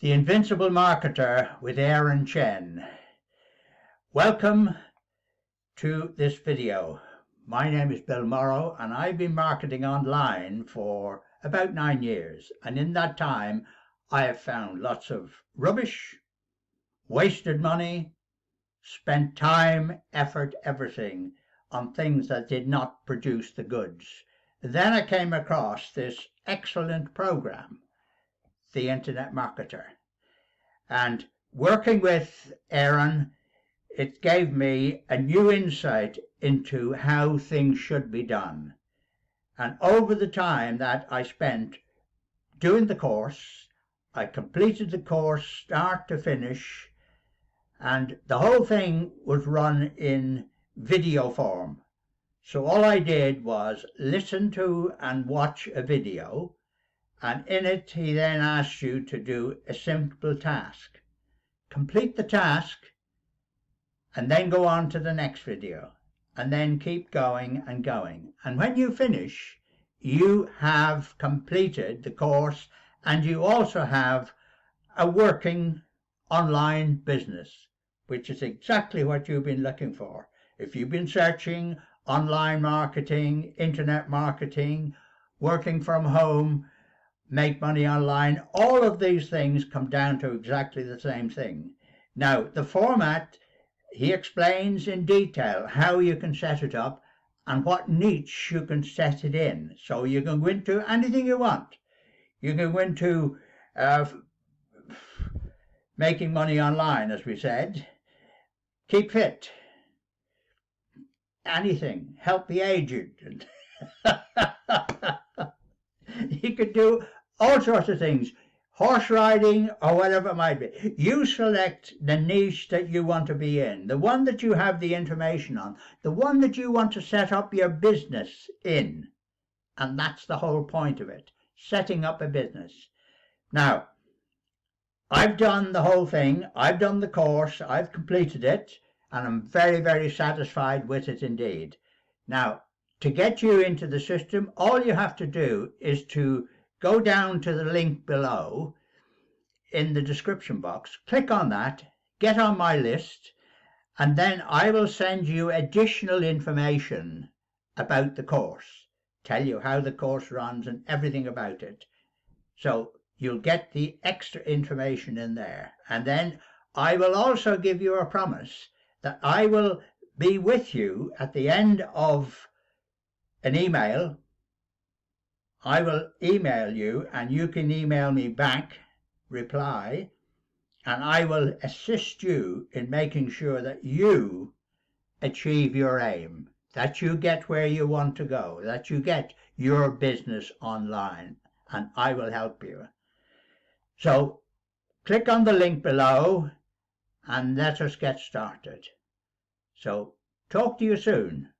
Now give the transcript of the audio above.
The Invincible Marketer with Chen. Welcome to this video. My name is Bill Morrow and I've been marketing online for about 9 years, and in that time I have found lots of rubbish, wasted money, spent time, effort, everything on things that did not produce the goods. Then I came across this excellent program, the Internet Marketer, and working with Aaron, it gave me a new insight into how things should be done. And over the time that I spent doing the course, I completed the course start to finish, and the whole thing was run in video form. So all I did was listen to and watch a video, and in it he then asks you to do a simple task. Complete the task and then go on to the next video, and then keep going and going. And when you finish, you have completed the course, and you also have a working online business, which is exactly what you've been looking for. If you've been searching online marketing, internet marketing, working from home, make money online, all of these things come down to exactly the same thing. Now, the format, he explains in detail how you can set it up and what niche you can set it in. So you can go into anything you want. You can go into making money online, as we said, keep fit, anything, help the aged. You could do all sorts of things, horse riding or whatever it might be. You select the niche that you want to be in, the one that you have the information on, the one that you want to set up your business in. And that's the whole point of it, setting up a business. Now, I've done the whole thing. I've done the course. I've completed it, and I'm very, very satisfied with it indeed. Now, to get you into the system, all you have to do is to go down to the link below in the description box, click on that, get on my list, and then I will send you additional information about the course, tell you how the course runs and everything about it. So you'll get the extra information in there. And then I will also give you a promise that I will be with you at the end of an email. I will email you and you can email me back, reply, and I will assist you in making sure that you achieve your aim, that you get where you want to go, that you get your business online, and I will help you. So click on the link below and let us get started. So talk to you soon.